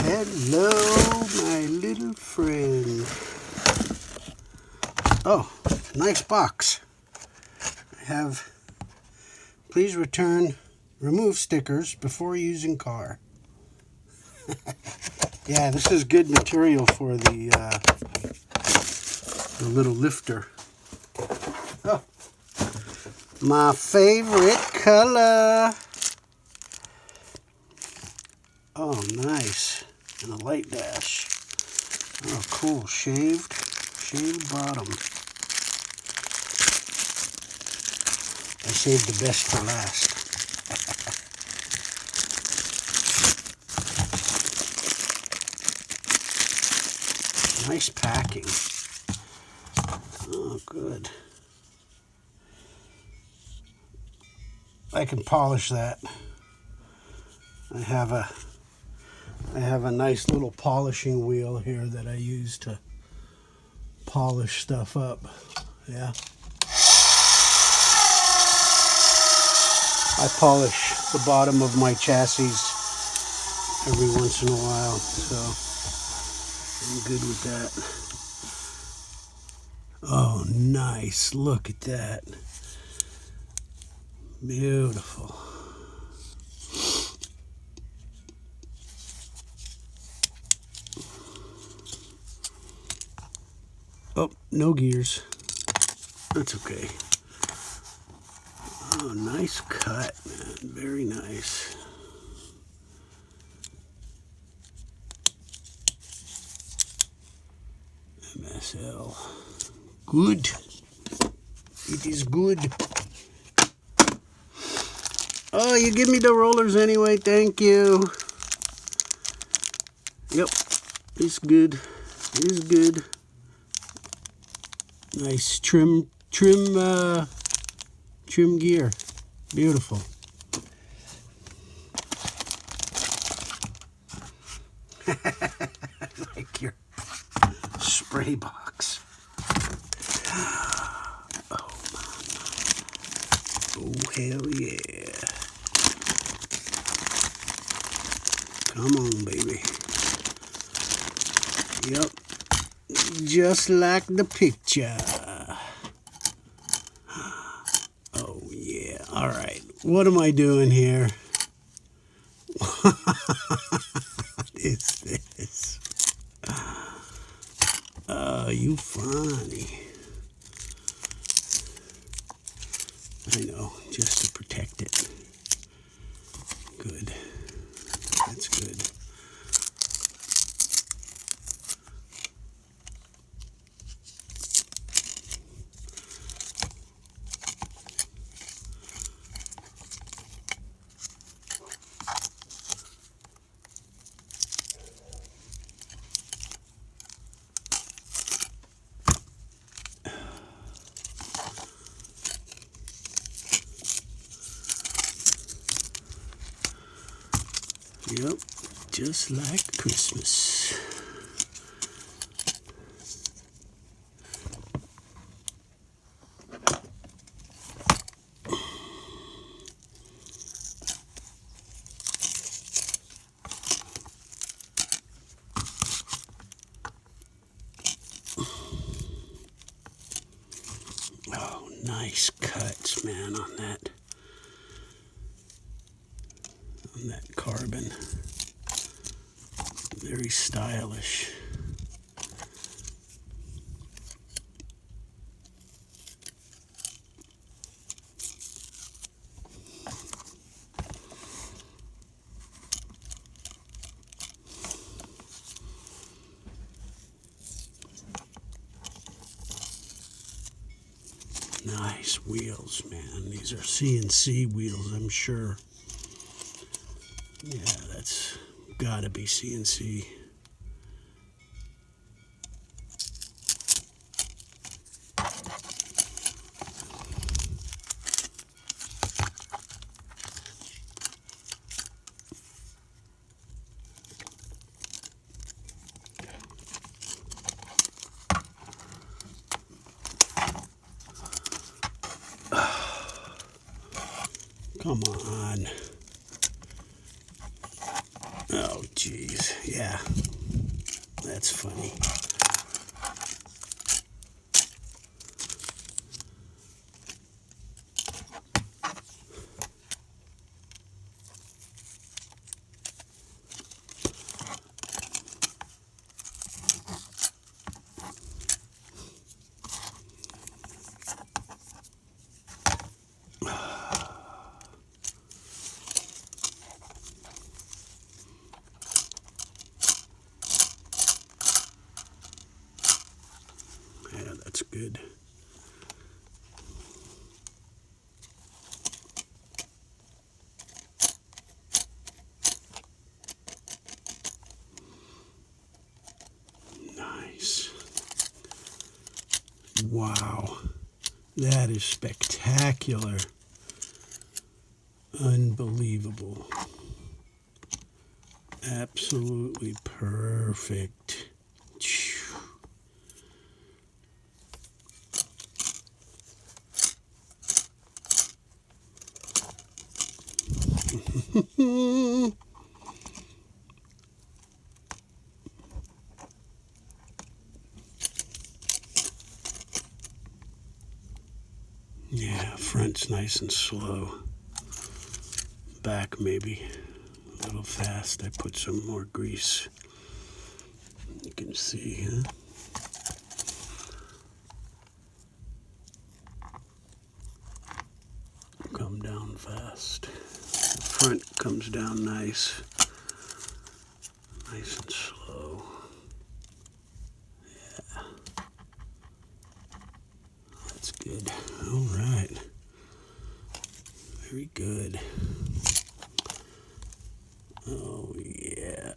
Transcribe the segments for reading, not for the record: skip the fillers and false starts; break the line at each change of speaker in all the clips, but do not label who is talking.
Hello, my little friend. Oh, nice box. I have, please remove stickers before using car. Yeah, this is good material for the little lifter. Oh, my favorite color. Oh, nice. And a light dash. Oh, cool. Shaved bottom. I saved the best for last. Nice packing. Oh, good. I can polish that. I have a nice little polishing wheel here that I use to polish stuff up. Yeah. I polish the bottom of my chassis every once in a while, so I'm good with that. Oh, nice. Look at that. Beautiful. Oh, no gears. That's okay. Oh, nice cut, man. Very nice. MSL. Good. It is good. Oh, you give me the rollers anyway. Thank you. Yep. It's good. It's good. Nice trim gear. Beautiful. Like your spray box. Oh, mama. Oh, hell yeah. Come on, baby. Yep. Just like the picture. Oh, yeah. All right. What am I doing here? What is this? Oh, you funny. I know, just to protect it. Good. That's good. Yep, just like Christmas. Oh, nice cuts, man, on that carbon. Very stylish. Nice wheels, man. These are CNC wheels, I'm sure. Yeah, that's gotta be CNC. Come on. Jeez, yeah, that's funny. Yeah, that's good. Nice. Wow, that is spectacular. Unbelievable. Absolutely perfect. Yeah, front's nice and slow. Back maybe a little fast. I put some more grease. You can see, huh? Come down fast. The front comes down nice. Nice and slow. Yeah. That's good. All right. Very good. Oh, yeah.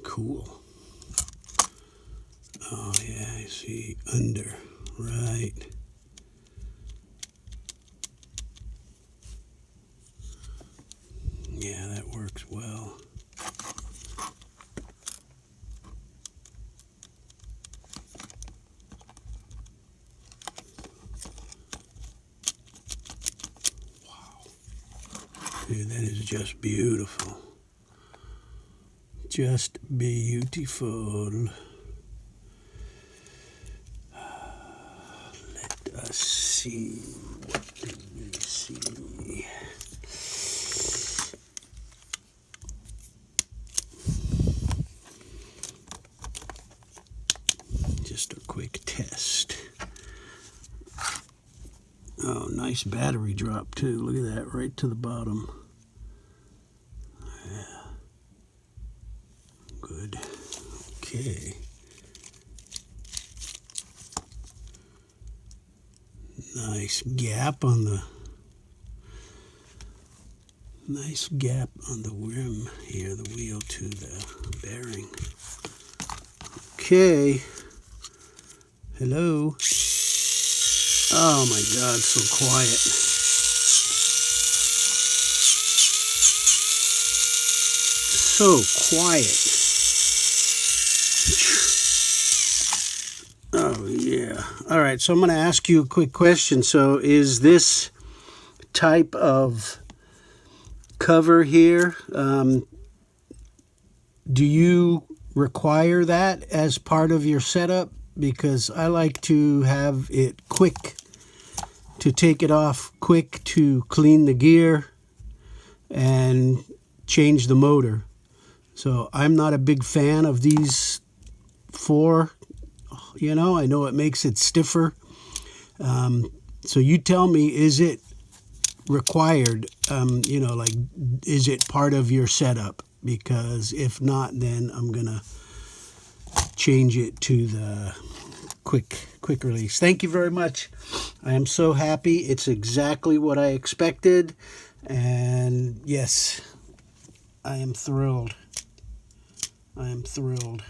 Cool. Oh, yeah, I see. Under. Right. Yeah, that works well. Dude, that is just beautiful. Just beautiful. Let us see. What do we see? Just a quick test. Oh, nice battery drop too. Look at that, right to the bottom. Yeah. Good. Okay. Nice gap on the rim here, the wheel to the bearing. Okay. Hello. Oh my God, so quiet. So quiet. Oh yeah. All right, so I'm going to ask you a quick question. So is this type of cover here, do you require that as part of your setup? Because I like to have it quick, to take it off quick, to clean the gear and change the motor. So I'm not a big fan of these four. You know, I know it makes it stiffer. So you tell me, is it required? You know, like, is it part of your setup? Because if not, then I'm gonna change it to the quick quick release. Thank you very much. I am so happy. It's exactly what I expected. And yes, I am thrilled. I am thrilled.